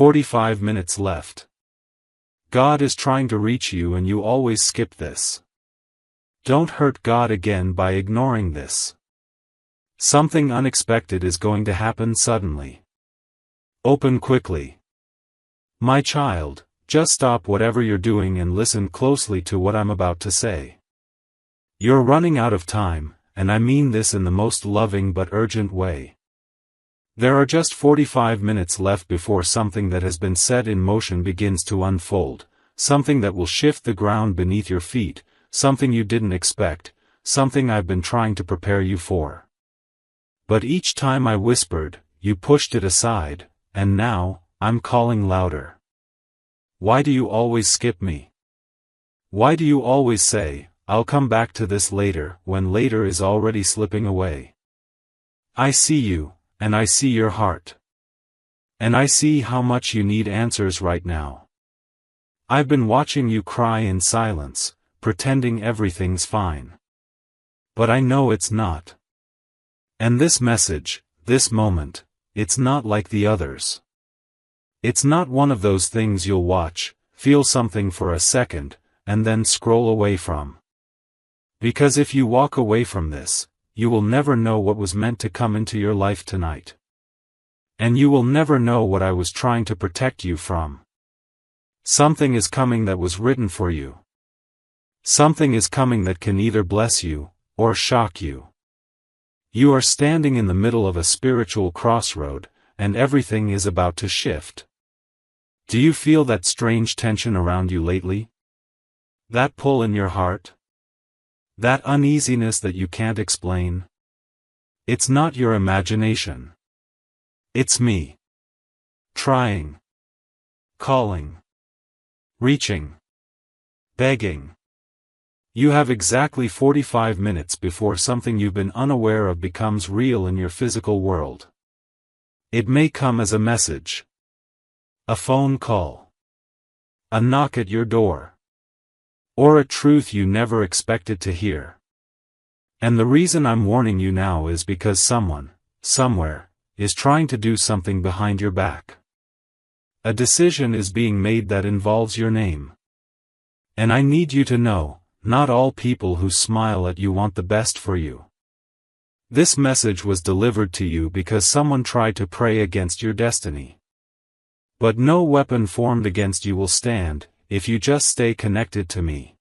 45 minutes left. God is trying to reach you and you always skip this. Don't hurt God again by ignoring this. Something unexpected is going to happen suddenly. Open quickly. My child, just stop whatever you're doing and listen closely to what I'm about to say. You're running out of time, and I mean this in the most loving but urgent way. There are just 45 minutes left before something that has been set in motion begins to unfold, something that will shift the ground beneath your feet, something you didn't expect, something I've been trying to prepare you for. But each time I whispered, you pushed it aside, and now, I'm calling louder. Why do you always skip me? Why do you always say, I'll come back to this later, when later is already slipping away? I see you, and I see your heart. And I see how much you need answers right now. I've been watching you cry in silence, pretending everything's fine. But I know it's not. And this message, this moment, it's not like the others. It's not one of those things you'll watch, feel something for a second, and then scroll away from. Because if you walk away from this, you will never know what was meant to come into your life tonight. And you will never know what I was trying to protect you from. Something is coming that was written for you. Something is coming that can either bless you, or shock you. You are standing in the middle of a spiritual crossroad, and everything is about to shift. Do you feel that strange tension around you lately? That pull in your heart? That uneasiness that you can't explain? It's not your imagination. It's me. Trying. Calling. Reaching. Begging. You have exactly 45 minutes before something you've been unaware of becomes real in your physical world. It may come as a message. A phone call. A knock at your door. Or a truth you never expected to hear. And the reason I'm warning you now is because someone, somewhere, is trying to do something behind your back. A decision is being made that involves your name. And I need you to know, not all people who smile at you want the best for you. This message was delivered to you because someone tried to pray against your destiny. But no weapon formed against you will stand, if you just stay connected to me.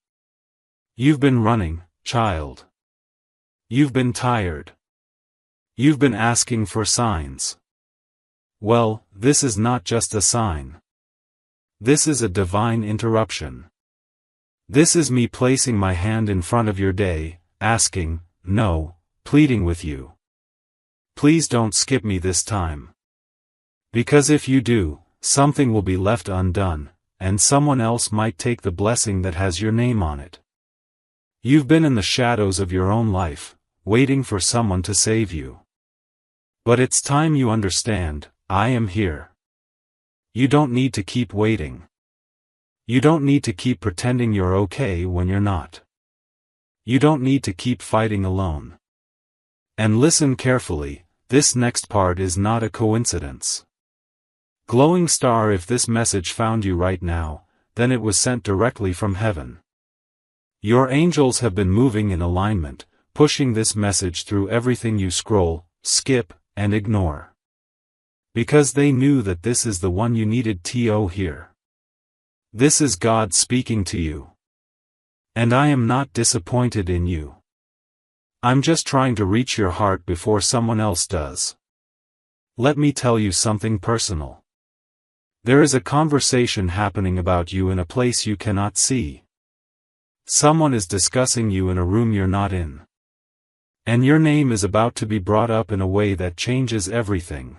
You've been running, child. You've been tired. You've been asking for signs. Well, this is not just a sign. This is a divine interruption. This is me placing my hand in front of your day, asking, no, pleading with you. Please don't skip me this time. Because if you do, something will be left undone, and someone else might take the blessing that has your name on it. You've been in the shadows of your own life, waiting for someone to save you. But it's time you understand, I am here. You don't need to keep waiting. You don't need to keep pretending you're okay when you're not. You don't need to keep fighting alone. And listen carefully, this next part is not a coincidence. Glowing star, if this message found you right now, then it was sent directly from heaven. Your angels have been moving in alignment, pushing this message through everything you scroll, skip, and ignore. Because they knew that this is the one you needed to hear. This is God speaking to you. And I am not disappointed in you. I'm just trying to reach your heart before someone else does. Let me tell you something personal. There is a conversation happening about you in a place you cannot see. Someone is discussing you in a room you're not in. And your name is about to be brought up in a way that changes everything.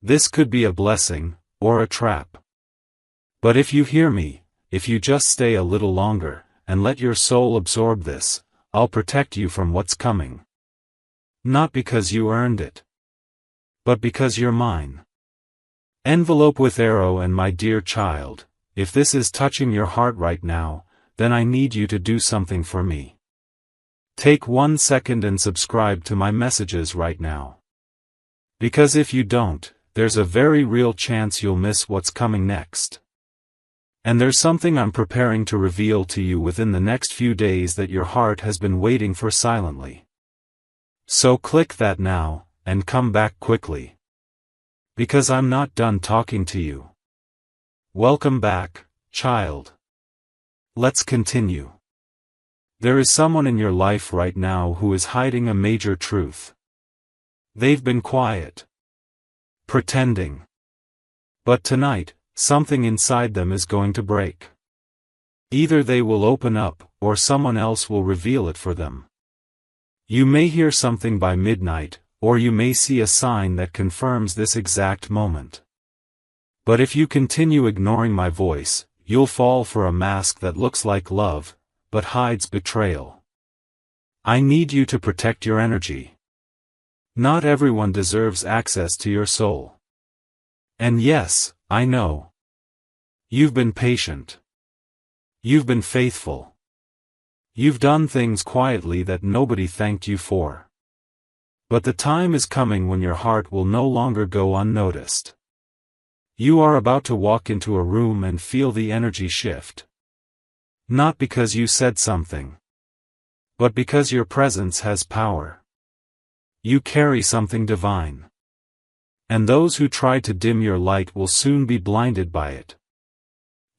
This could be a blessing, or a trap. But if you hear me, if you just stay a little longer, and let your soul absorb this, I'll protect you from what's coming. Not because you earned it. But because you're mine. Envelope with arrow, and my dear child, if this is touching your heart right now, then I need you to do something for me. Take 1 second and subscribe to my messages right now. Because if you don't, there's a very real chance you'll miss what's coming next. And there's something I'm preparing to reveal to you within the next few days that your heart has been waiting for silently. So click that now, and come back quickly. Because I'm not done talking to you. Welcome back, child. Let's continue. There is someone in your life right now who is hiding a major truth. They've been quiet. Pretending. But tonight, something inside them is going to break. Either they will open up, or someone else will reveal it for them. You may hear something by midnight, or you may see a sign that confirms this exact moment. But if you continue ignoring my voice, you'll fall for a mask that looks like love, but hides betrayal. I need you to protect your energy. Not everyone deserves access to your soul. And yes, I know. You've been patient. You've been faithful. You've done things quietly that nobody thanked you for. But the time is coming when your heart will no longer go unnoticed. You are about to walk into a room and feel the energy shift. Not because you said something, but because your presence has power. You carry something divine. And those who try to dim your light will soon be blinded by it.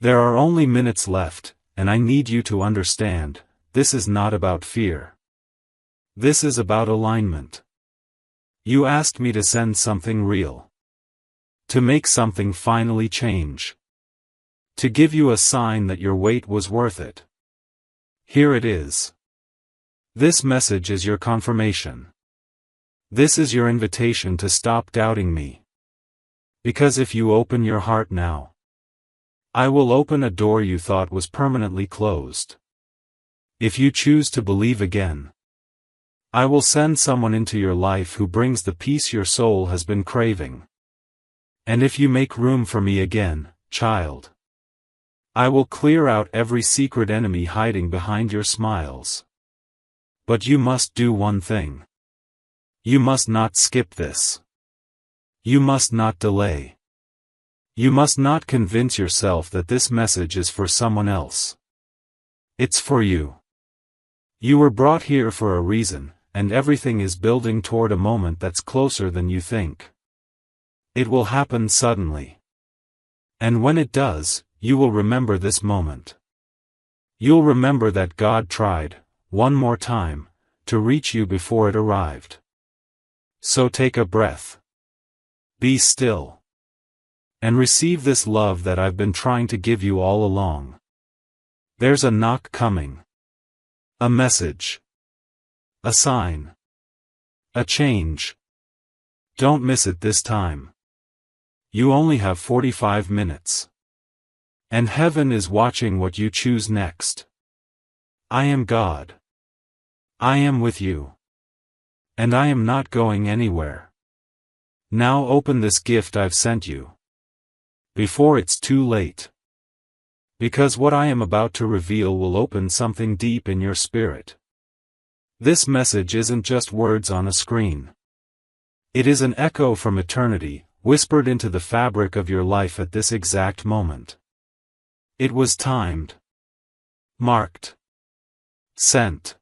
There are only minutes left, and I need you to understand, this is not about fear. This is about alignment. You asked me to send something real. To make something finally change. To give you a sign that your wait was worth it. Here it is. This message is your confirmation. This is your invitation to stop doubting me. Because if you open your heart now, I will open a door you thought was permanently closed. If you choose to believe again, I will send someone into your life who brings the peace your soul has been craving. And if you make room for me again, child, I will clear out every secret enemy hiding behind your smiles. But you must do one thing. You must not skip this. You must not delay. You must not convince yourself that this message is for someone else. It's for you. You were brought here for a reason, and everything is building toward a moment that's closer than you think. It will happen suddenly. And when it does, you will remember this moment. You'll remember that God tried, one more time, to reach you before it arrived. So take a breath. Be still. And receive this love that I've been trying to give you all along. There's a knock coming. A message. A sign. A change. Don't miss it this time. You only have 45 minutes. And heaven is watching what you choose next. I am God. I am with you. And I am not going anywhere. Now open this gift I've sent you. Before it's too late. Because what I am about to reveal will open something deep in your spirit. This message isn't just words on a screen. It is an echo from eternity, whispered into the fabric of your life at this exact moment. It was timed. Marked. Sent.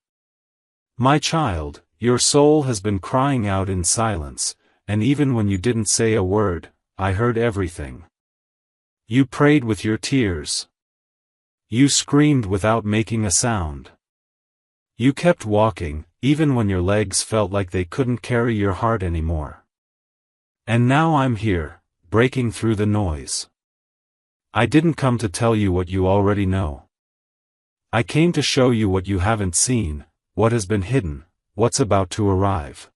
My child, your soul has been crying out in silence, and even when you didn't say a word, I heard everything. You prayed with your tears. You screamed without making a sound. You kept walking, even when your legs felt like they couldn't carry your heart anymore. And now I'm here, breaking through the noise. I didn't come to tell you what you already know. I came to show you what you haven't seen, what has been hidden, what's about to arrive.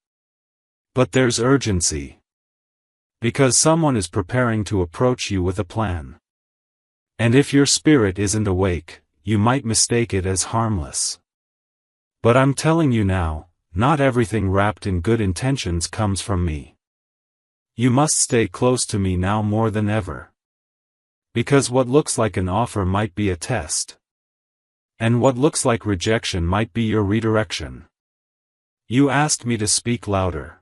But there's urgency. Because someone is preparing to approach you with a plan. And if your spirit isn't awake, you might mistake it as harmless. But I'm telling you now, not everything wrapped in good intentions comes from me. You must stay close to me now more than ever. Because what looks like an offer might be a test. And what looks like rejection might be your redirection. You asked me to speak louder.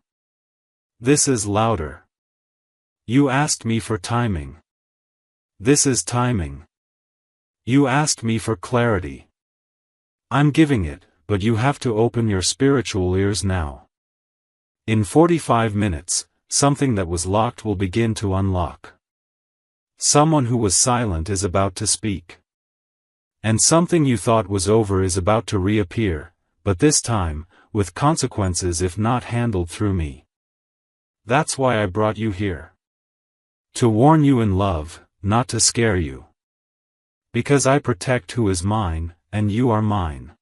This is louder. You asked me for timing. This is timing. You asked me for clarity. I'm giving it, but you have to open your spiritual ears now. In 45 minutes, something that was locked will begin to unlock. Someone who was silent is about to speak. And something you thought was over is about to reappear, but this time, with consequences if not handled through me. That's why I brought you here. To warn you in love, not to scare you. Because I protect who is mine, and you are mine.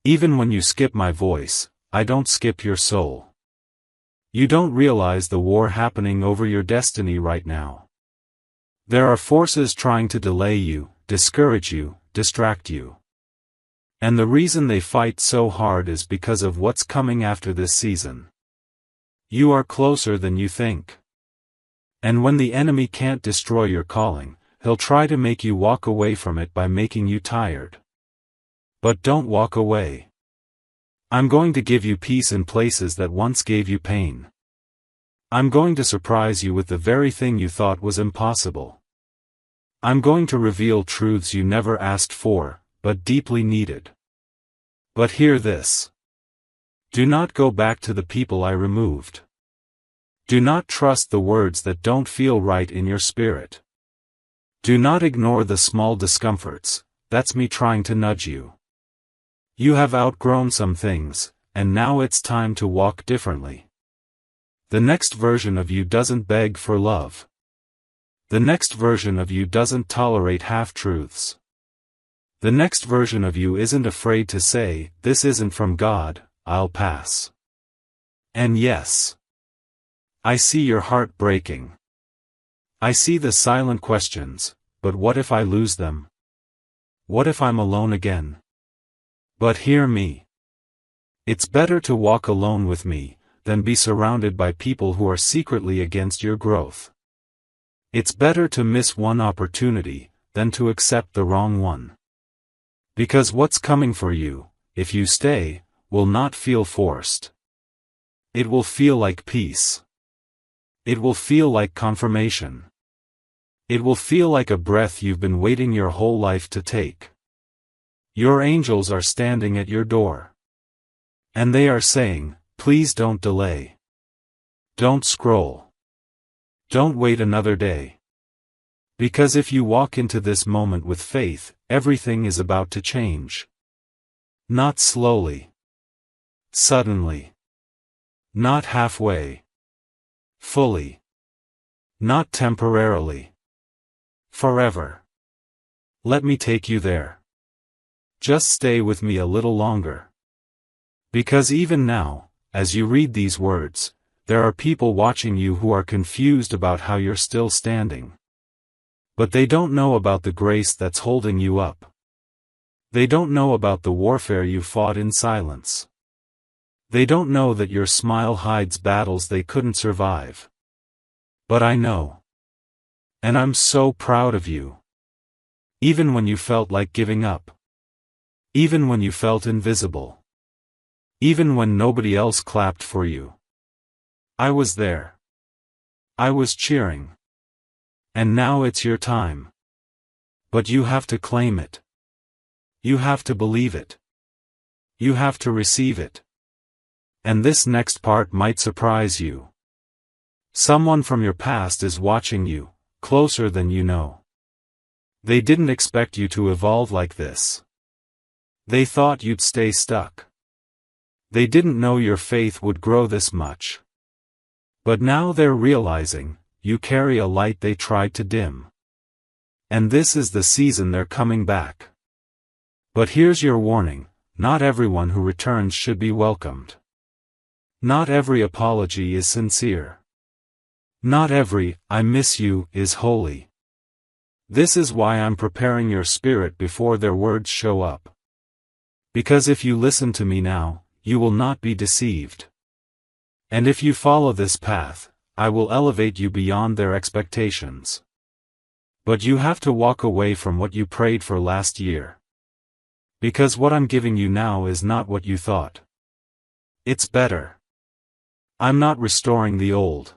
Even when you skip my voice, I don't skip your soul. You don't realize the war happening over your destiny right now. There are forces trying to delay you, discourage you, distract you. And the reason they fight so hard is because of what's coming after this season. You are closer than you think. And when the enemy can't destroy your calling, he'll try to make you walk away from it by making you tired. But don't walk away. I'm going to give you peace in places that once gave you pain. I'm going to surprise you with the very thing you thought was impossible. I'm going to reveal truths you never asked for, but deeply needed. But hear this. Do not go back to the people I removed. Do not trust the words that don't feel right in your spirit. Do not ignore the small discomforts, that's me trying to nudge you. You have outgrown some things, and now it's time to walk differently. The next version of you doesn't beg for love. The next version of you doesn't tolerate half-truths. The next version of you isn't afraid to say, "This isn't from God, I'll pass." And yes, I see your heart breaking. I see the silent questions, but what if I lose them? What if I'm alone again? But hear me. It's better to walk alone with me, than be surrounded by people who are secretly against your growth. It's better to miss one opportunity, than to accept the wrong one. Because what's coming for you, if you stay, will not feel forced. It will feel like peace. It will feel like confirmation. It will feel like a breath you've been waiting your whole life to take. Your angels are standing at your door. And they are saying, please don't delay. Don't scroll. Don't wait another day. Because if you walk into this moment with faith, everything is about to change. Not slowly. Suddenly. Not halfway. Fully. Not temporarily. Forever. Let me take you there. Just stay with me a little longer. Because even now, as you read these words, there are people watching you who are confused about how you're still standing. But they don't know about the grace that's holding you up. They don't know about the warfare you fought in silence. They don't know that your smile hides battles they couldn't survive. But I know. And I'm so proud of you. Even when you felt like giving up. Even when you felt invisible. Even when nobody else clapped for you. I was there. I was cheering. And now it's your time. But you have to claim it. You have to believe it. You have to receive it. And this next part might surprise you. Someone from your past is watching you, closer than you know. They didn't expect you to evolve like this. They thought you'd stay stuck. They didn't know your faith would grow this much. But now they're realizing, you carry a light they tried to dim. And this is the season they're coming back. But here's your warning, not everyone who returns should be welcomed. Not every apology is sincere. Not every, "I miss you," is holy. This is why I'm preparing your spirit before their words show up. Because if you listen to me now, you will not be deceived. And if you follow this path, I will elevate you beyond their expectations. But you have to walk away from what you prayed for last year. Because what I'm giving you now is not what you thought. It's better. I'm not restoring the old.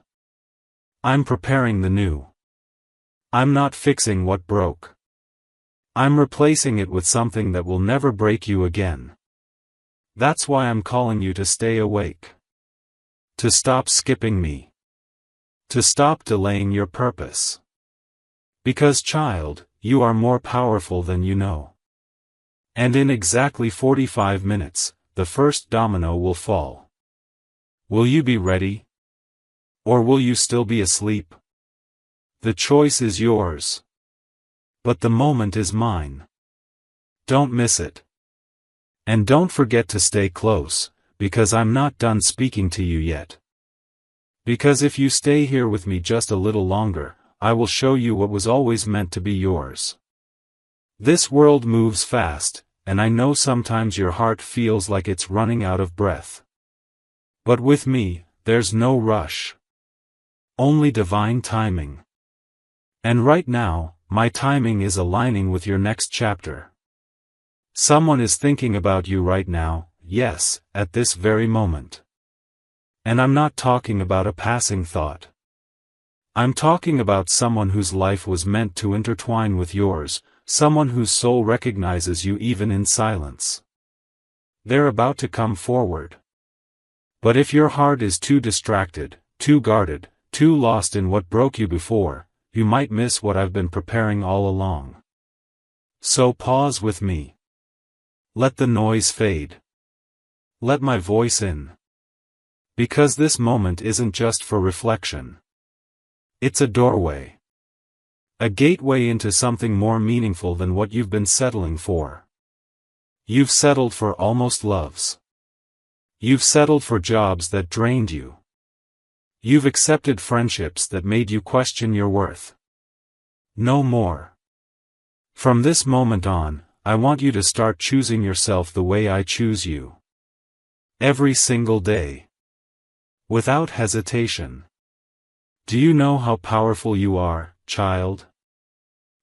I'm preparing the new. I'm not fixing what broke. I'm replacing it with something that will never break you again. That's why I'm calling you to stay awake. To stop skipping me. To stop delaying your purpose. Because, child, you are more powerful than you know. And in exactly 45 minutes, the first domino will fall. Will you be ready? Or will you still be asleep? The choice is yours. But the moment is mine. Don't miss it. And don't forget to stay close, because I'm not done speaking to you yet. Because if you stay here with me just a little longer, I will show you what was always meant to be yours. This world moves fast, and I know sometimes your heart feels like it's running out of breath. But with me, there's no rush. Only divine timing. And right now, my timing is aligning with your next chapter. Someone is thinking about you right now, yes, at this very moment. And I'm not talking about a passing thought. I'm talking about someone whose life was meant to intertwine with yours, someone whose soul recognizes you even in silence. They're about to come forward. But if your heart is too distracted, too guarded, too lost in what broke you before, you might miss what I've been preparing all along. So pause with me. Let the noise fade. Let my voice in. Because this moment isn't just for reflection. It's a doorway. A gateway into something more meaningful than what you've been settling for. You've settled for almost loves. You've settled for jobs that drained you. You've accepted friendships that made you question your worth. No more. From this moment on, I want you to start choosing yourself the way I choose you. Every single day. Without hesitation. Do you know how powerful you are, child?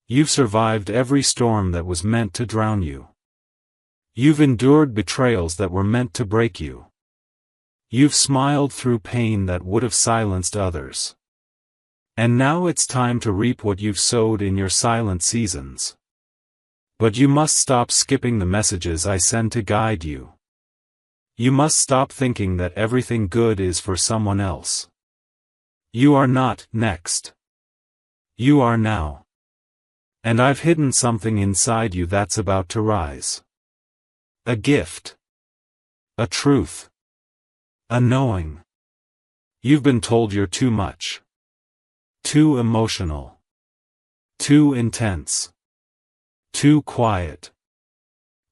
You've survived every storm that was meant to drown you. You've endured betrayals that were meant to break you. You've smiled through pain that would have silenced others. And now it's time to reap what you've sowed in your silent seasons. But you must stop skipping the messages I send to guide you. You must stop thinking that everything good is for someone else. You are not next. You are now. And I've hidden something inside you that's about to rise. A gift. A truth. A knowing. You've been told you're too much. Too emotional. Too intense. Too quiet.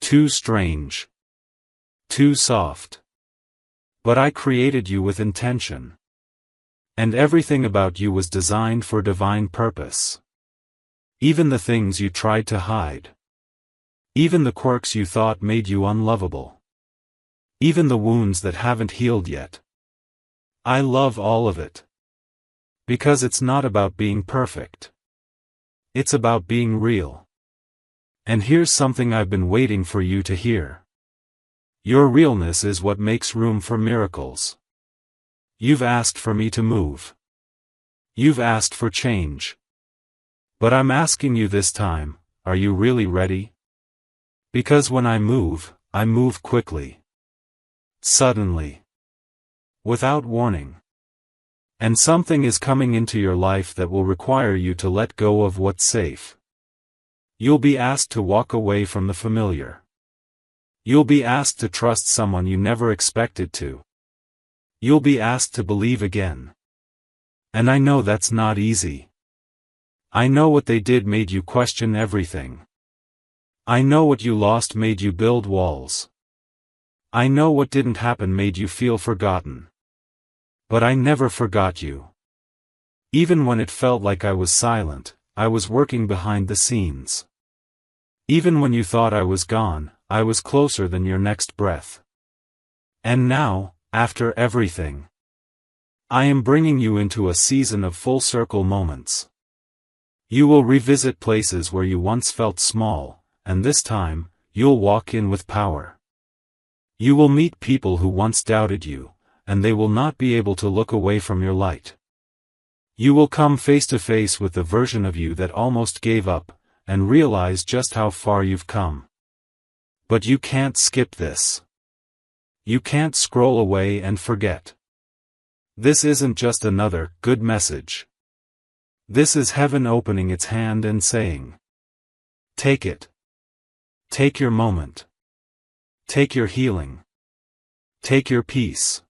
Too strange. Too soft. But I created you with intention. And everything about you was designed for divine purpose. Even the things you tried to hide. Even the quirks you thought made you unlovable. Even the wounds that haven't healed yet. I love all of it. Because it's not about being perfect. It's about being real. And here's something I've been waiting for you to hear. Your realness is what makes room for miracles. You've asked for me to move. You've asked for change. But I'm asking you this time, are you really ready? Because when I move quickly. Suddenly. Without warning. And something is coming into your life that will require you to let go of what's safe. You'll be asked to walk away from the familiar. You'll be asked to trust someone you never expected to. You'll be asked to believe again. And I know that's not easy. I know what they did made you question everything. I know what you lost made you build walls. I know what didn't happen made you feel forgotten. But I never forgot you. Even when it felt like I was silent, I was working behind the scenes. Even when you thought I was gone, I was closer than your next breath. And now, after everything, I am bringing you into a season of full circle moments. You will revisit places where you once felt small, and this time, you'll walk in with power. You will meet people who once doubted you, and they will not be able to look away from your light. You will come face to face with the version of you that almost gave up, and realize just how far you've come. But you can't skip this. You can't scroll away and forget. This isn't just another good message. This is heaven opening its hand and saying, take it. Take your moment. Take your healing. Take your peace.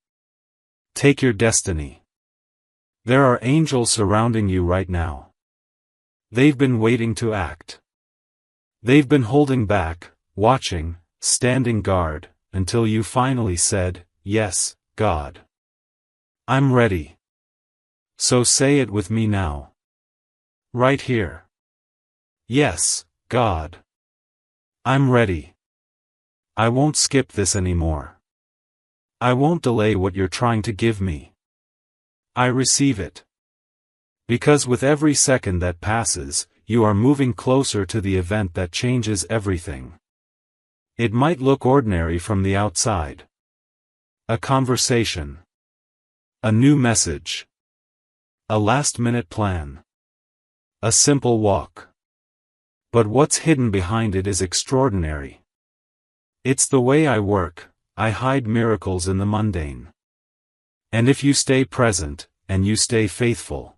Take your destiny. There are angels surrounding you right now. They've been waiting to act. They've been holding back, watching, standing guard, until you finally said, yes, God. I'm ready. So say it with me now. Right here. Yes, God. I'm ready. I won't skip this anymore. I won't delay what you're trying to give me. I receive it. Because with every second that passes, you are moving closer to the event that changes everything. It might look ordinary from the outside. A conversation. A new message. A last-minute plan. A simple walk. But what's hidden behind it is extraordinary. It's the way I work. I hide miracles in the mundane. And if you stay present, and you stay faithful,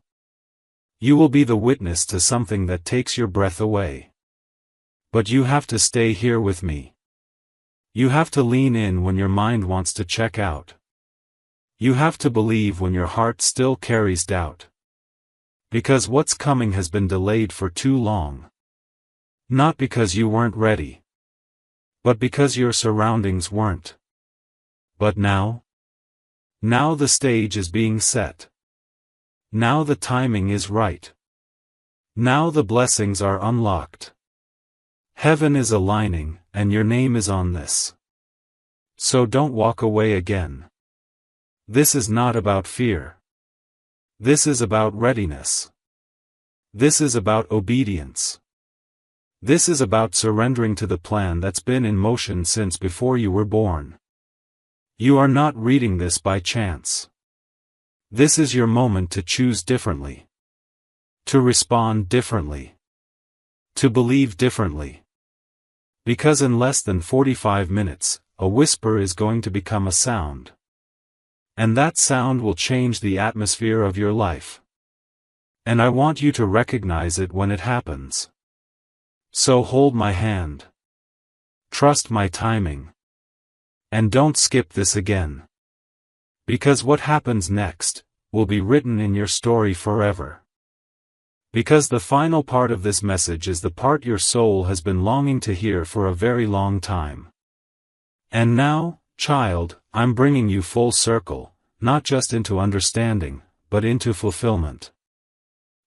you will be the witness to something that takes your breath away. But you have to stay here with me. You have to lean in when your mind wants to check out. You have to believe when your heart still carries doubt. Because what's coming has been delayed for too long. Not because you weren't ready, but because your surroundings weren't. But now? Now the stage is being set. Now the timing is right. Now the blessings are unlocked. Heaven is aligning, and your name is on this. So don't walk away again. This is not about fear. This is about readiness. This is about obedience. This is about surrendering to the plan that's been in motion since before you were born. You are not reading this by chance. This is your moment to choose differently. To respond differently. To believe differently. Because in less than 45 minutes, a whisper is going to become a sound. And that sound will change the atmosphere of your life. And I want you to recognize it when it happens. So hold my hand. Trust my timing. And don't skip this again. Because what happens next will be written in your story forever. Because the final part of this message is the part your soul has been longing to hear for a very long time. And now, child, I'm bringing you full circle, not just into understanding, but into fulfillment.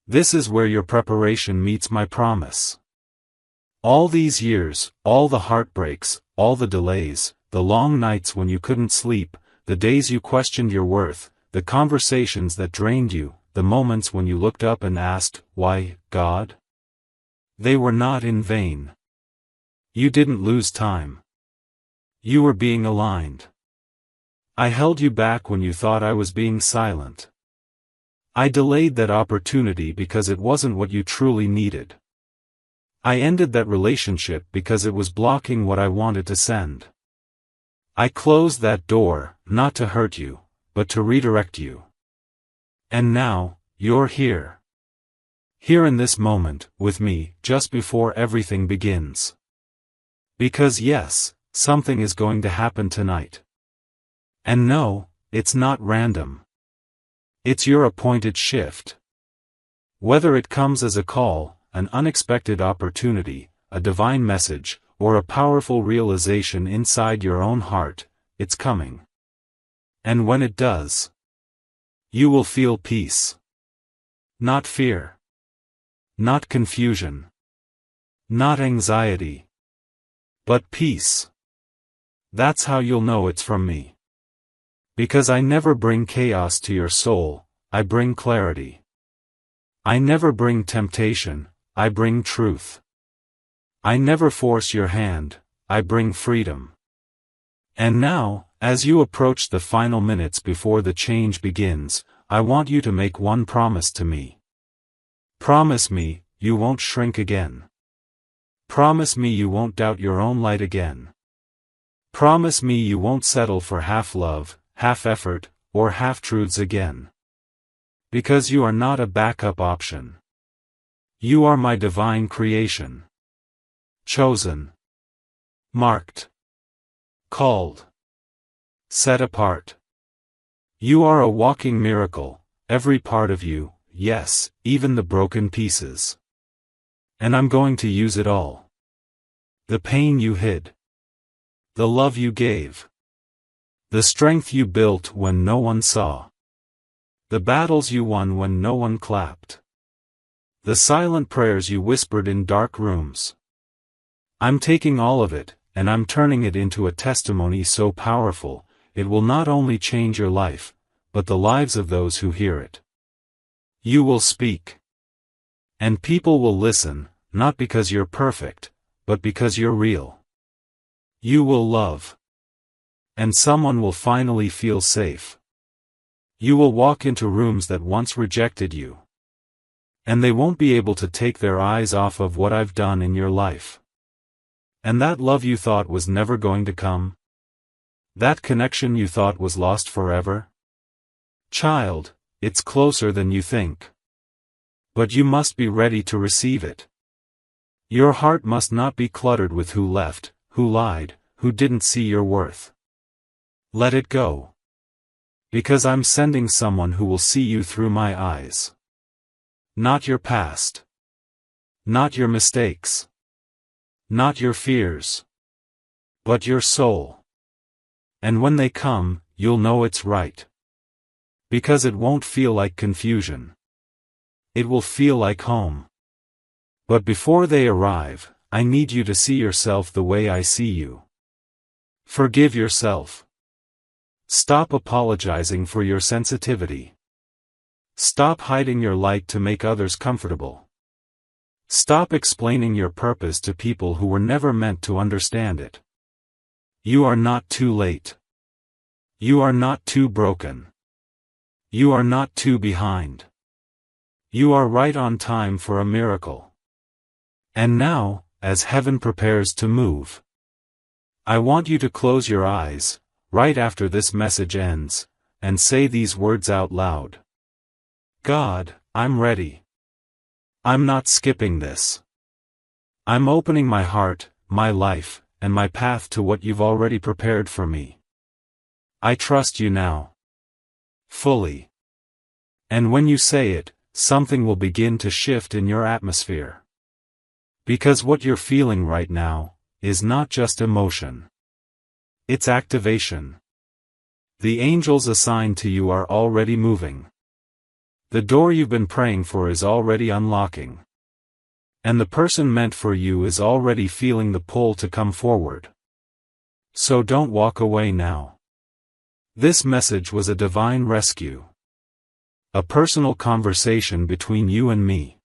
This is where your preparation meets my promise. All these years, all the heartbreaks, all the delays, the long nights when you couldn't sleep, the days you questioned your worth, the conversations that drained you, the moments when you looked up and asked, "Why, God?" They were not in vain. You didn't lose time. You were being aligned. I held you back when you thought I was being silent. I delayed that opportunity because it wasn't what you truly needed. I ended that relationship because it was blocking what I wanted to send. I closed that door, not to hurt you, but to redirect you. And now, you're here. Here in this moment, with me, just before everything begins. Because yes, something is going to happen tonight. And no, it's not random. It's your appointed shift. Whether it comes as a call, an unexpected opportunity, a divine message, or a powerful realization inside your own heart, it's coming. And when it does, you will feel peace. Not fear. Not confusion. Not anxiety. But peace. That's how you'll know it's from me. Because I never bring chaos to your soul, I bring clarity. I never bring temptation, I bring truth. I never force your hand, I bring freedom. And now, as you approach the final minutes before the change begins, I want you to make one promise to me. Promise me, you won't shrink again. Promise me you won't doubt your own light again. Promise me you won't settle for half love, half effort, or half truths again. Because you are not a backup option. You are my divine creation. Chosen. Marked. Called. Set apart. You are a walking miracle, every part of you, yes, even the broken pieces. And I'm going to use it all. The pain you hid. The love you gave. The strength you built when no one saw. The battles you won when no one clapped. The silent prayers you whispered in dark rooms. I'm taking all of it, and I'm turning it into a testimony so powerful, it will not only change your life, but the lives of those who hear it. You will speak. And people will listen, not because you're perfect, but because you're real. You will love. And someone will finally feel safe. You will walk into rooms that once rejected you. And they won't be able to take their eyes off of what I've done in your life. And that love you thought was never going to come? That connection you thought was lost forever? Child, it's closer than you think. But you must be ready to receive it. Your heart must not be cluttered with who left, who lied, who didn't see your worth. Let it go. Because I'm sending someone who will see you through my eyes. Not your past. Not your mistakes. Not your fears. But your soul. And when they come, you'll know it's right. Because it won't feel like confusion. It will feel like home. But before they arrive, I need you to see yourself the way I see you. Forgive yourself. Stop apologizing for your sensitivity. Stop hiding your light to make others comfortable. Stop explaining your purpose to people who were never meant to understand it. You are not too late. You are not too broken. You are not too behind. You are right on time for a miracle. And now, as heaven prepares to move, I want you to close your eyes, right after this message ends, and say these words out loud. God, I'm ready. I'm not skipping this. I'm opening my heart, my life, and my path to what you've already prepared for me. I trust you now. Fully. And when you say it, something will begin to shift in your atmosphere. Because what you're feeling right now is not just emotion. It's activation. The angels assigned to you are already moving. The door you've been praying for is already unlocking. And the person meant for you is already feeling the pull to come forward. So don't walk away now. This message was a divine rescue. A personal conversation between you and me.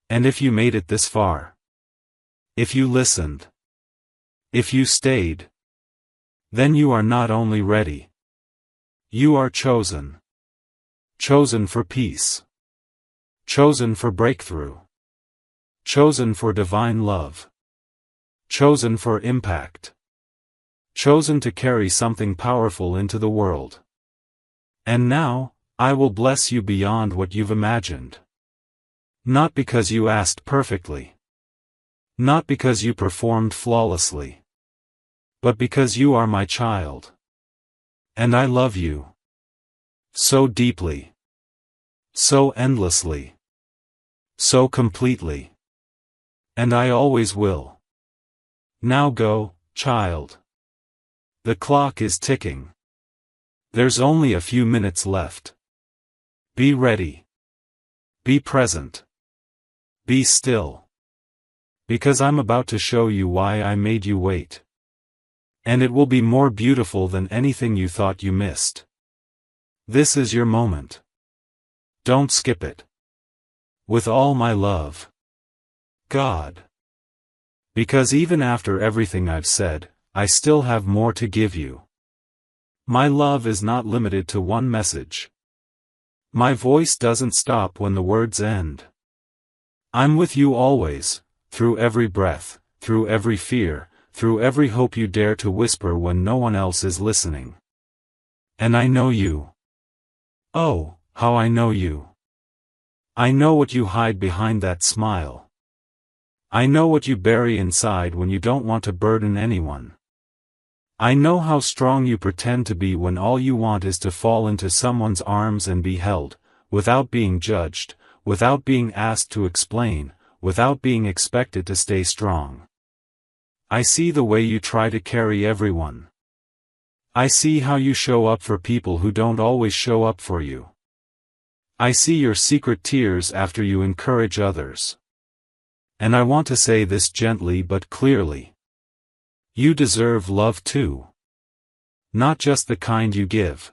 And if you made it this far, if you listened, if you stayed, then you are not only ready. You are chosen. Chosen for peace. Chosen for breakthrough. Chosen for divine love. Chosen for impact. Chosen to carry something powerful into the world. And now, I will bless you beyond what you've imagined. Not because you asked perfectly. Not because you performed flawlessly. But because you are my child. And I love you. So deeply. So endlessly. So completely. And I always will. Now go, child. The clock is ticking. There's only a few minutes left. Be ready. Be present. Be still. Because I'm about to show you why I made you wait. And it will be more beautiful than anything you thought you missed. This is your moment. Don't skip it. With all my love. God. Because even after everything I've said, I still have more to give you. My love is not limited to one message. My voice doesn't stop when the words end. I'm with you always, through every breath, through every fear, through every hope you dare to whisper when no one else is listening. And I know you. Oh, how I know you. I know what you hide behind that smile. I know what you bury inside when you don't want to burden anyone. I know how strong you pretend to be when all you want is to fall into someone's arms and be held, without being judged, without being asked to explain, without being expected to stay strong. I see the way you try to carry everyone. I see how you show up for people who don't always show up for you. I see your secret tears after you encourage others. And I want to say this gently but clearly. You deserve love too. Not just the kind you give,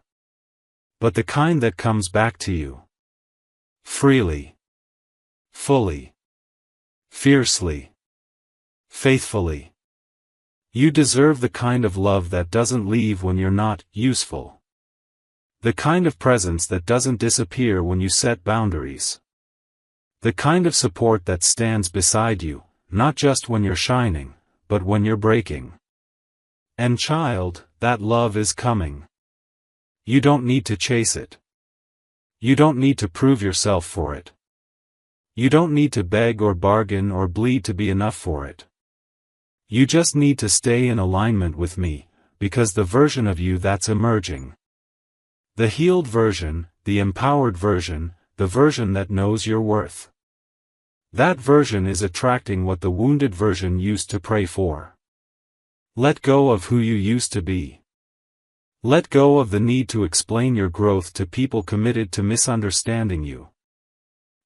but the kind that comes back to you. Freely. Fully. Fiercely. Faithfully. You deserve the kind of love that doesn't leave when you're not useful. The kind of presence that doesn't disappear when you set boundaries. The kind of support that stands beside you, not just when you're shining, but when you're breaking. And child, that love is coming. You don't need to chase it. You don't need to prove yourself for it. You don't need to beg or bargain or bleed to be enough for it. You just need to stay in alignment with me, because the version of you that's emerging. The healed version, the empowered version, the version that knows your worth. That version is attracting what the wounded version used to pray for. Let go of who you used to be. Let go of the need to explain your growth to people committed to misunderstanding you.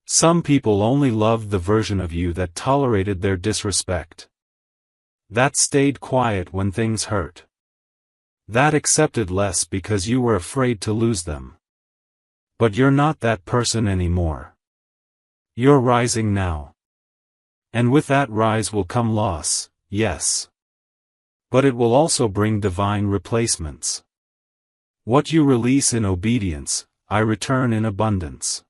Some people only loved the version of you that tolerated their disrespect. That stayed quiet when things hurt. That accepted less because you were afraid to lose them. But you're not that person anymore. You're rising now. And with that rise will come loss, yes. But it will also bring divine replacements. What you release in obedience, I return in abundance.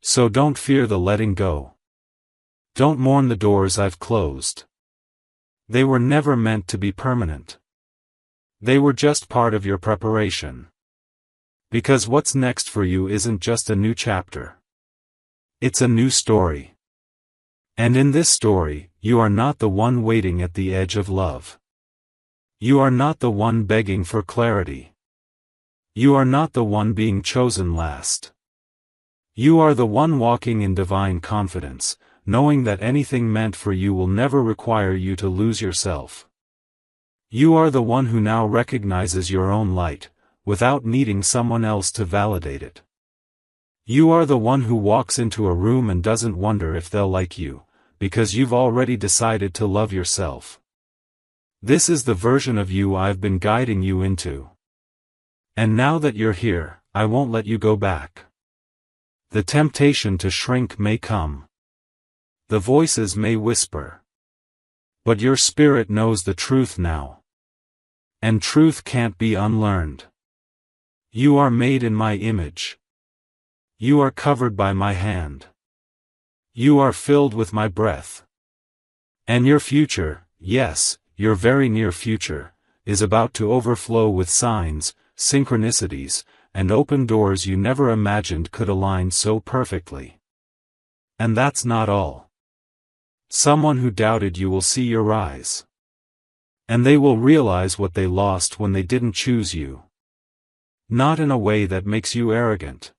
So don't fear the letting go. Don't mourn the doors I've closed. They were never meant to be permanent. They were just part of your preparation. Because what's next for you isn't just a new chapter. It's a new story. And in this story, you are not the one waiting at the edge of love. You are not the one begging for clarity. You are not the one being chosen last. You are the one walking in divine confidence, knowing that anything meant for you will never require you to lose yourself. You are the one who now recognizes your own light, without needing someone else to validate it. You are the one who walks into a room and doesn't wonder if they'll like you, because you've already decided to love yourself. This is the version of you I've been guiding you into. And now that you're here, I won't let you go back. The temptation to shrink may come. The voices may whisper. But your spirit knows the truth now. And truth can't be unlearned. You are made in my image. You are covered by my hand. You are filled with my breath. And your future, yes, your very near future, is about to overflow with signs, synchronicities, and open doors you never imagined could align so perfectly. And that's not all. Someone who doubted you will see your rise. And they will realize what they lost when they didn't choose you. Not in a way that makes you arrogant,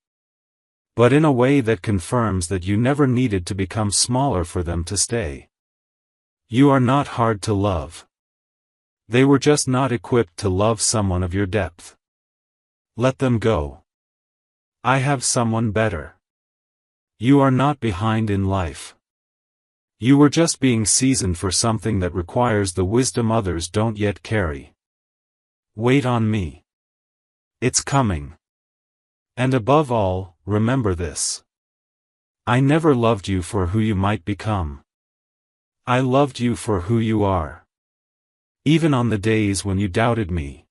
but in a way that confirms that you never needed to become smaller for them to stay. You are not hard to love. They were just not equipped to love someone of your depth. Let them go. I have someone better. You are not behind in life. You were just being seasoned for something that requires the wisdom others don't yet carry. Wait on me. It's coming. And above all, remember this. I never loved you for who you might become. I loved you for who you are. Even on the days when you doubted me.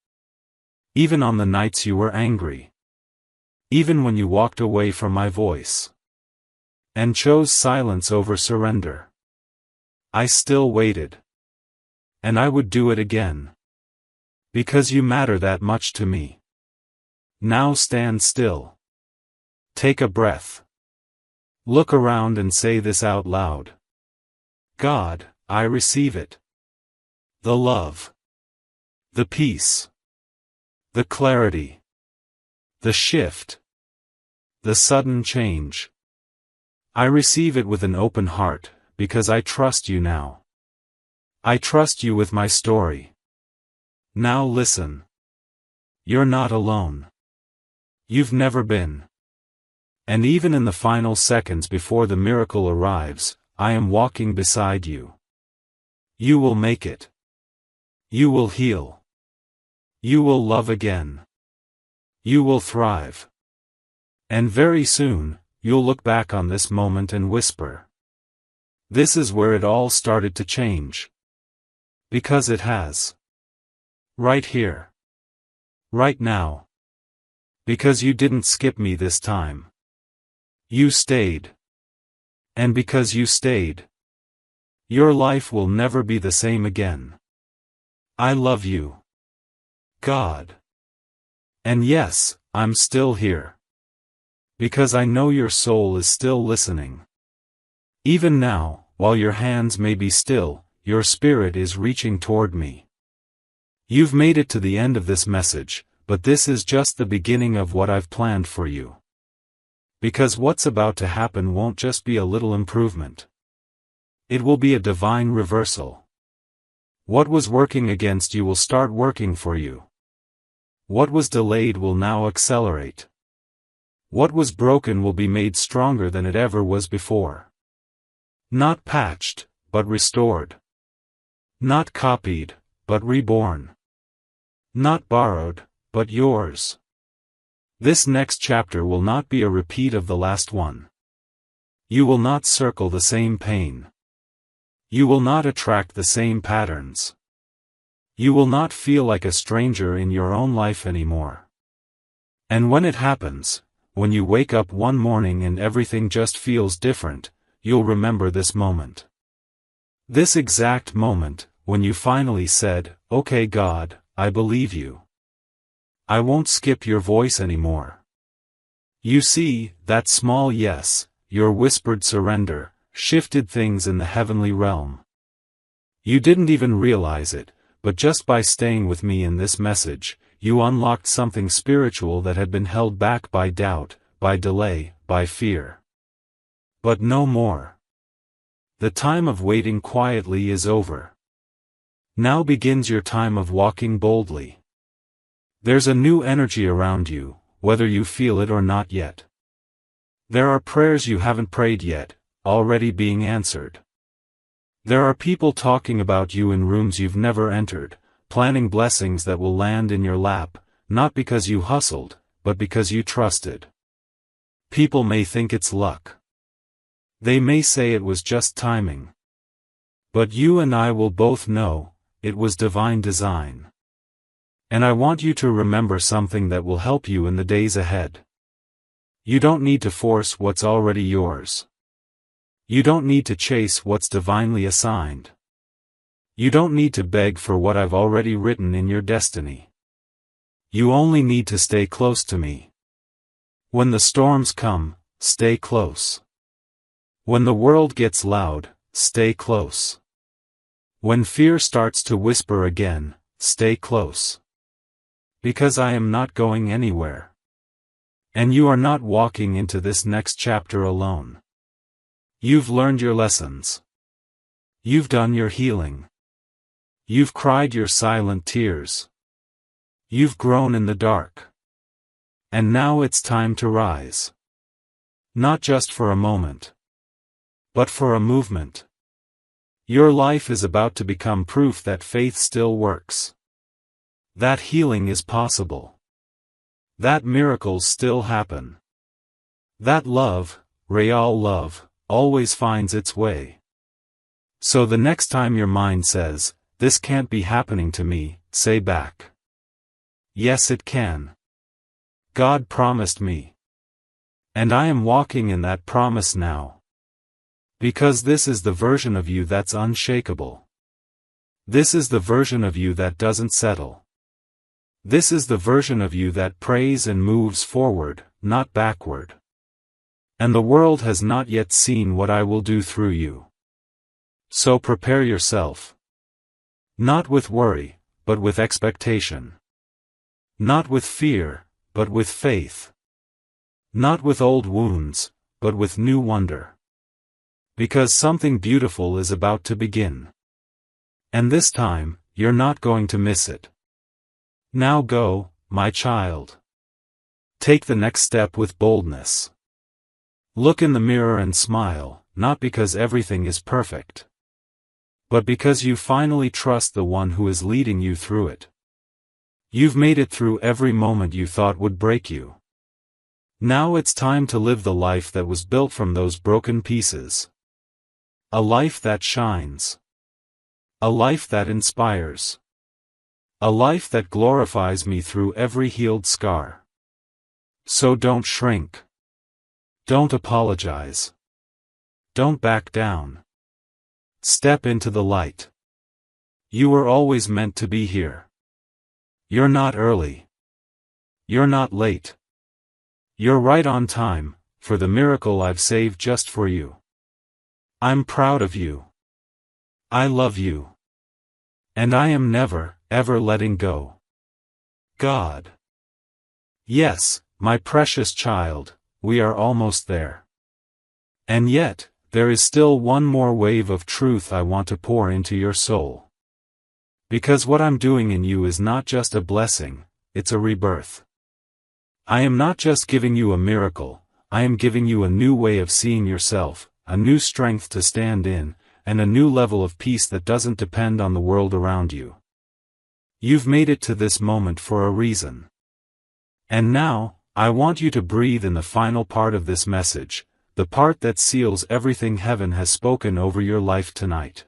Even on the nights you were angry. Even when you walked away from my voice and chose silence over surrender, I still waited. And I would do it again. Because you matter that much to me. Now stand still. Take a breath. Look around and say this out loud. God, I receive it. The love. The peace. The clarity. The shift. The sudden change. I receive it with an open heart, because I trust you now. I trust you with my story. Now listen. You're not alone. You've never been. And even in the final seconds before the miracle arrives, I am walking beside you. You will make it. You will heal. You will love again. You will thrive. And very soon, you'll look back on this moment and whisper. This is where it all started to change. Because it has. Right here. Right now. Because you didn't skip me this time. You stayed. And because you stayed, your life will never be the same again. I love you. God. And yes, I'm still here. Because I know your soul is still listening. Even now, while your hands may be still, your spirit is reaching toward me. You've made it to the end of this message, but this is just the beginning of what I've planned for you. Because what's about to happen won't just be a little improvement. It will be a divine reversal. What was working against you will start working for you. What was delayed will now accelerate. What was broken will be made stronger than it ever was before. Not patched, but restored. Not copied, but reborn. Not borrowed, but yours. This next chapter will not be a repeat of the last one. You will not circle the same pain. You will not attract the same patterns. You will not feel like a stranger in your own life anymore. And when it happens, when you wake up one morning and everything just feels different, you'll remember this moment. This exact moment, when you finally said, "Okay God, I believe you. I won't skip your voice anymore." You see, that small yes, your whispered surrender, shifted things in the heavenly realm. You didn't even realize it, but just by staying with me in this message, you unlocked something spiritual that had been held back by doubt, by delay, by fear. But no more. The time of waiting quietly is over. Now begins your time of walking boldly. There's a new energy around you, whether you feel it or not yet. There are prayers you haven't prayed yet, already being answered. There are people talking about you in rooms you've never entered, planning blessings that will land in your lap, not because you hustled, but because you trusted. People may think it's luck. They may say it was just timing. But you and I will both know, it was divine design. And I want you to remember something that will help you in the days ahead. You don't need to force what's already yours. You don't need to chase what's divinely assigned. You don't need to beg for what I've already written in your destiny. You only need to stay close to me. When the storms come, stay close. When the world gets loud, stay close. When fear starts to whisper again, stay close. Because I am not going anywhere. And you are not walking into this next chapter alone. You've learned your lessons. You've done your healing. You've cried your silent tears. You've grown in the dark. And now it's time to rise. Not just for a moment, but for a movement. Your life is about to become proof that faith still works. That healing is possible. That miracles still happen. That love, real love, always finds its way. So the next time your mind says, "This can't be happening to me," say back, "Yes, it can. God promised me." And I am walking in that promise now. Because this is the version of you that's unshakable. This is the version of you that doesn't settle. This is the version of you that prays and moves forward, not backward. And the world has not yet seen what I will do through you. So prepare yourself. Not with worry, but with expectation. Not with fear, but with faith. Not with old wounds, but with new wonder. Because something beautiful is about to begin. And this time, you're not going to miss it. Now go, my child. Take the next step with boldness. Look in the mirror and smile, not because everything is perfect, but because you finally trust the one who is leading you through it. You've made it through every moment you thought would break you. Now it's time to live the life that was built from those broken pieces. A life that shines. A life that inspires. A life that glorifies me through every healed scar. So don't shrink. Don't apologize. Don't back down. Step into the light. You were always meant to be here. You're not early. You're not late. You're right on time, for the miracle I've saved just for you. I'm proud of you. I love you. And I am never, ever letting go. God. Yes, my precious child, we are almost there. And yet, there is still one more wave of truth I want to pour into your soul. Because what I'm doing in you is not just a blessing, it's a rebirth. I am not just giving you a miracle, I am giving you a new way of seeing yourself, a new strength to stand in, and a new level of peace that doesn't depend on the world around you. You've made it to this moment for a reason. And now, I want you to breathe in the final part of this message, the part that seals everything heaven has spoken over your life tonight.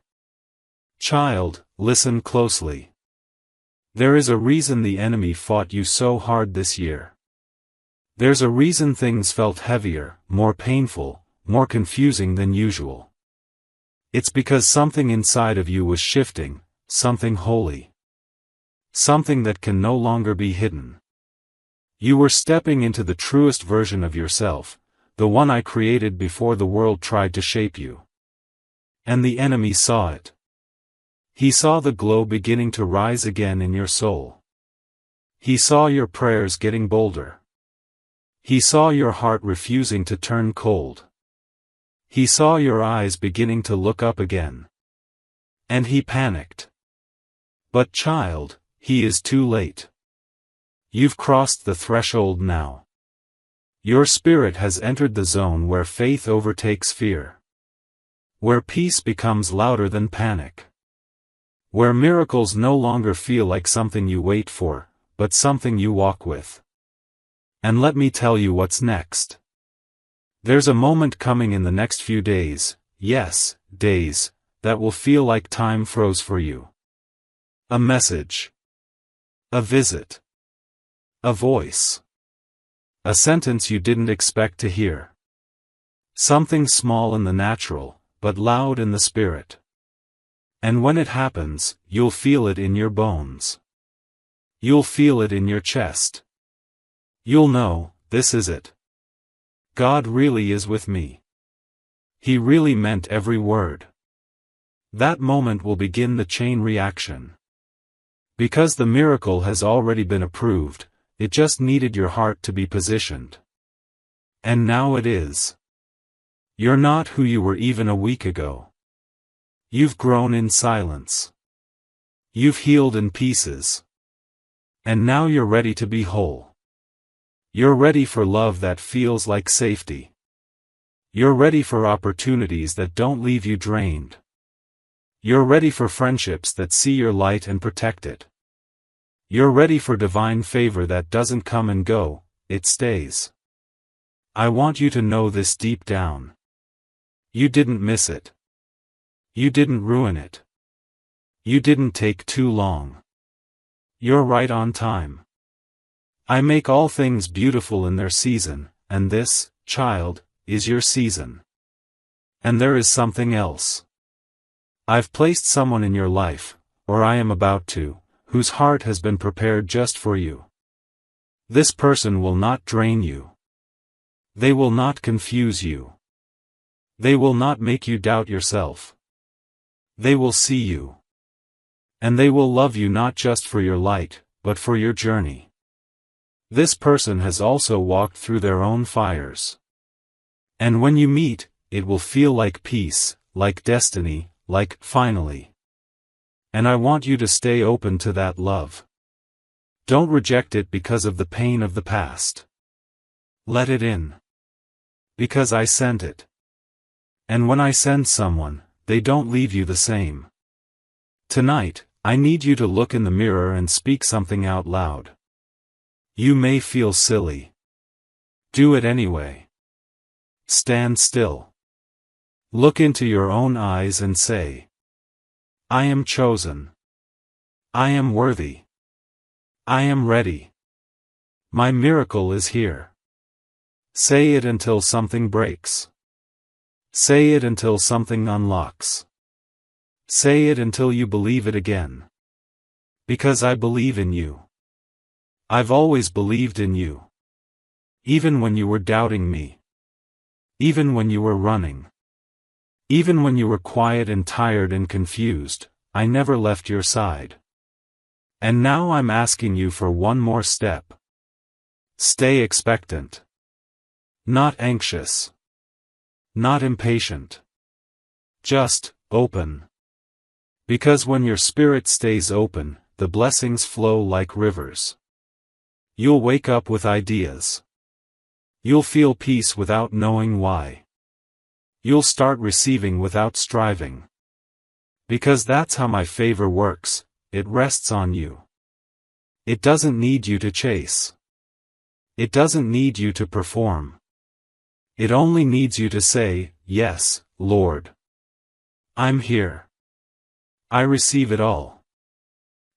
Child, listen closely. There is a reason the enemy fought you so hard this year. There's a reason things felt heavier, more painful, more confusing than usual. It's because something inside of you was shifting, something holy. Something that can no longer be hidden. You were stepping into the truest version of yourself, the one I created before the world tried to shape you. And the enemy saw it. He saw the glow beginning to rise again in your soul. He saw your prayers getting bolder. He saw your heart refusing to turn cold. He saw your eyes beginning to look up again. And he panicked. But child, he is too late. You've crossed the threshold now. Your spirit has entered the zone where faith overtakes fear. Where peace becomes louder than panic. Where miracles no longer feel like something you wait for, but something you walk with. And let me tell you what's next. There's a moment coming in the next few days, yes, days, that will feel like time froze for you. A message. A visit. A voice. A sentence you didn't expect to hear. Something small in the natural, but loud in the spirit. And when it happens, you'll feel it in your bones. You'll feel it in your chest. You'll know, this is it. God really is with me. He really meant every word. That moment will begin the chain reaction. Because the miracle has already been approved, it just needed your heart to be positioned. And now it is. You're not who you were even a week ago. You've grown in silence. You've healed in pieces. And now you're ready to be whole. You're ready for love that feels like safety. You're ready for opportunities that don't leave you drained. You're ready for friendships that see your light and protect it. You're ready for divine favor that doesn't come and go, it stays. I want you to know this deep down. You didn't miss it. You didn't ruin it. You didn't take too long. You're right on time. I make all things beautiful in their season, and this, child, is your season. And there is something else. I've placed someone in your life, or I am about to, whose heart has been prepared just for you. This person will not drain you. They will not confuse you. They will not make you doubt yourself. They will see you. And they will love you not just for your light, but for your journey. This person has also walked through their own fires. And when you meet, it will feel like peace, like destiny, like finally. And I want you to stay open to that love. Don't reject it because of the pain of the past. Let it in. Because I sent it. And when I send someone, they don't leave you the same. Tonight, I need you to look in the mirror and speak something out loud. You may feel silly. Do it anyway. Stand still. Look into your own eyes and say, I am chosen. I am worthy. I am ready. My miracle is here. Say it until something breaks. Say it until something unlocks. Say it until you believe it again. Because I believe in you. I've always believed in you. Even when you were doubting me. Even when you were running. Even when you were quiet and tired and confused, I never left your side. And now I'm asking you for one more step. Stay expectant. Not anxious. Not impatient. Just open. Because when your spirit stays open, the blessings flow like rivers. You'll wake up with ideas. You'll feel peace without knowing why. You'll start receiving without striving. Because that's how my favor works, it rests on you. It doesn't need you to chase. It doesn't need you to perform. It only needs you to say, yes, Lord. I'm here. I receive it all.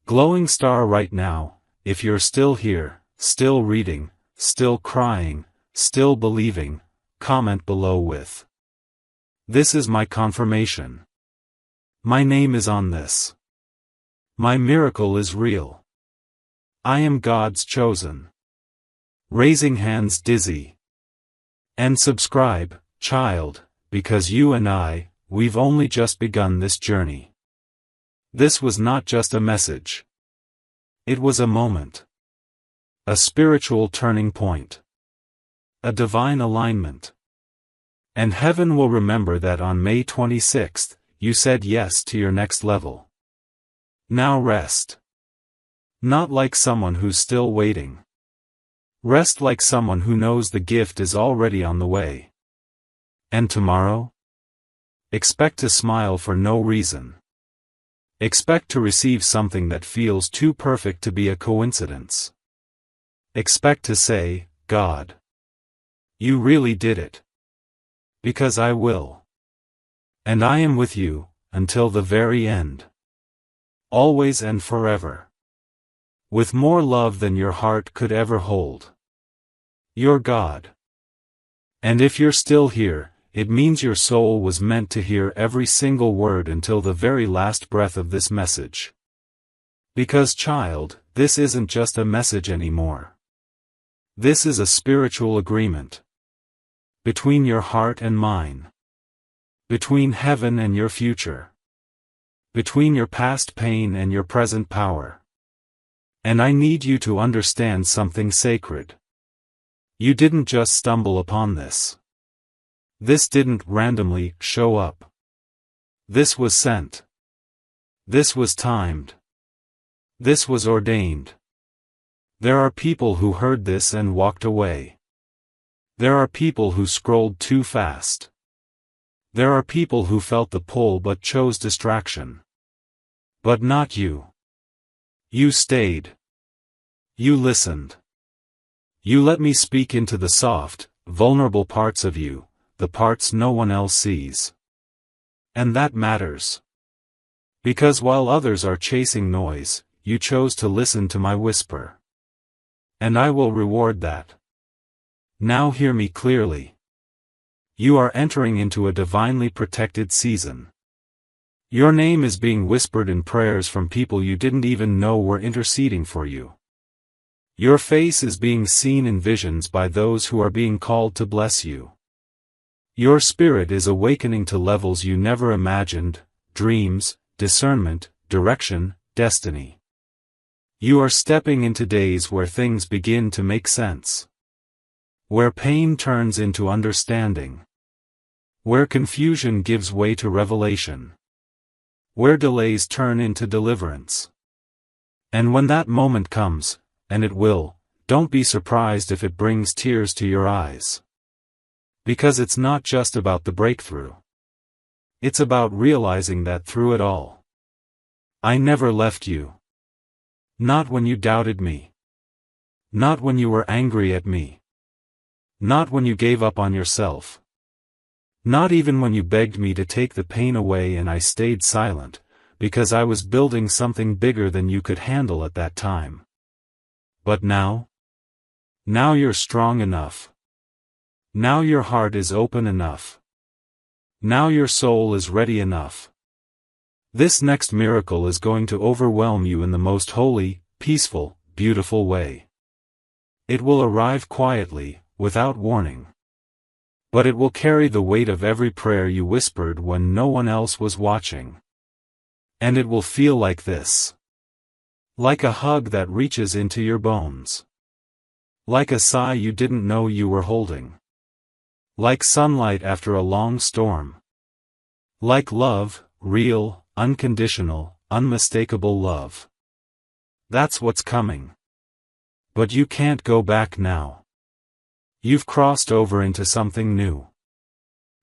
Glowing star right now, if you're still here, still reading, still crying, still believing, comment below with, this is my confirmation. My name is on this. My miracle is real. I am God's chosen. Raising hands dizzy. And subscribe, child, because you and I, we've only just begun this journey. This was not just a message. It was a moment. A spiritual turning point. A divine alignment. And heaven will remember that on May 26th, you said yes to your next level. Now rest. Not like someone who's still waiting. Rest like someone who knows the gift is already on the way. And tomorrow? Expect to smile for no reason. Expect to receive something that feels too perfect to be a coincidence. Expect to say, God, you really did it. Because I will. And I am with you, until the very end. Always and forever. With more love than your heart could ever hold. Your God. And if you're still here, it means your soul was meant to hear every single word until the very last breath of this message. Because child, this isn't just a message anymore. This is a spiritual agreement. Between your heart and mine. Between heaven and your future. Between your past pain and your present power. And I need you to understand something sacred. You didn't just stumble upon this. This didn't randomly show up. This was sent. This was timed. This was ordained. There are people who heard this and walked away. There are people who scrolled too fast. There are people who felt the pull but chose distraction. But not you. You stayed. You listened. You let me speak into the soft, vulnerable parts of you, the parts no one else sees. And that matters. Because while others are chasing noise, you chose to listen to my whisper. And I will reward that. Now hear me clearly. You are entering into a divinely protected season. Your name is being whispered in prayers from people you didn't even know were interceding for you. Your face is being seen in visions by those who are being called to bless you. Your spirit is awakening to levels you never imagined: dreams, discernment, direction, destiny. You are stepping into days where things begin to make sense. Where pain turns into understanding. Where confusion gives way to revelation. Where delays turn into deliverance. And when that moment comes, and it will, don't be surprised if it brings tears to your eyes. Because it's not just about the breakthrough. It's about realizing that through it all, I never left you. Not when you doubted me. Not when you were angry at me. Not when you gave up on yourself. Not even when you begged me to take the pain away and I stayed silent, because I was building something bigger than you could handle at that time. But now? Now you're strong enough. Now your heart is open enough. Now your soul is ready enough. This next miracle is going to overwhelm you in the most holy, peaceful, beautiful way. It will arrive quietly, without warning. But it will carry the weight of every prayer you whispered when no one else was watching. And it will feel like this. Like a hug that reaches into your bones. Like a sigh you didn't know you were holding. Like sunlight after a long storm. Like love, real, unconditional, unmistakable love. That's what's coming. But you can't go back now. You've crossed over into something new.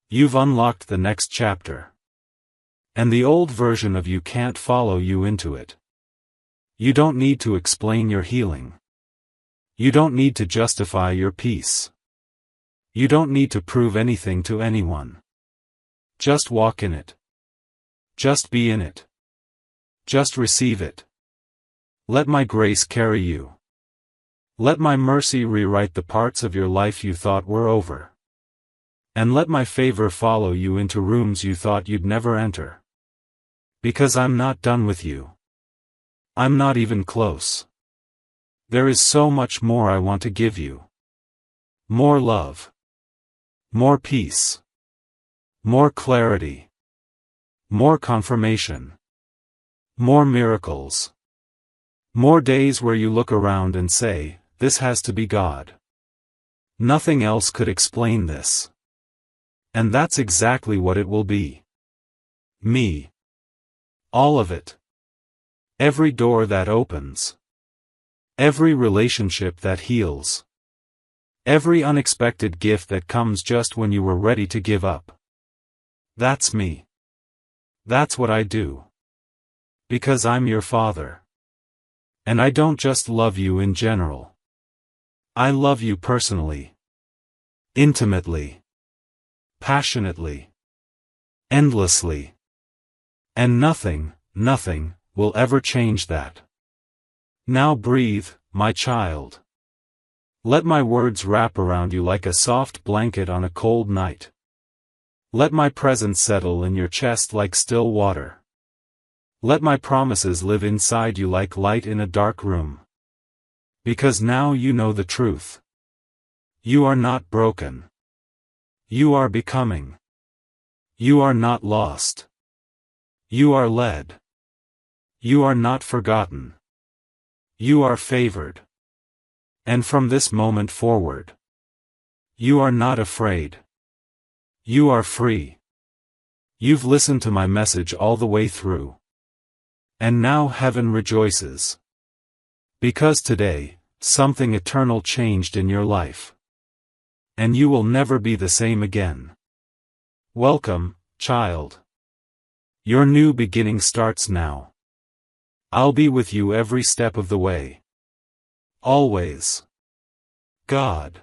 You've unlocked the next chapter. And the old version of you can't follow you into it. You don't need to explain your healing. You don't need to justify your peace. You don't need to prove anything to anyone. Just walk in it. Just be in it. Just receive it. Let my grace carry you. Let my mercy rewrite the parts of your life you thought were over. And let my favor follow you into rooms you thought you'd never enter. Because I'm not done with you. I'm not even close. There is so much more I want to give you. More love. More peace. More clarity. More confirmation. More miracles. More days where you look around and say, this has to be God. Nothing else could explain this. And that's exactly what it will be. Me. All of it. Every door that opens. Every relationship that heals. Every unexpected gift that comes just when you were ready to give up. That's me. That's what I do. Because I'm your Father. And I don't just love you in general. I love you personally. Intimately. Passionately. Endlessly. And nothing, nothing, will ever change that. Now breathe, my child. Let my words wrap around you like a soft blanket on a cold night. Let my presence settle in your chest like still water. Let my promises live inside you like light in a dark room. Because now you know the truth. You are not broken. You are becoming. You are not lost. You are led. You are not forgotten. You are favored. And from this moment forward, you are not afraid. You are free. You've listened to my message all the way through. And now heaven rejoices. Because today, something eternal changed in your life. And you will never be the same again. Welcome, child. Your new beginning starts now. I'll be with you every step of the way. Always. God.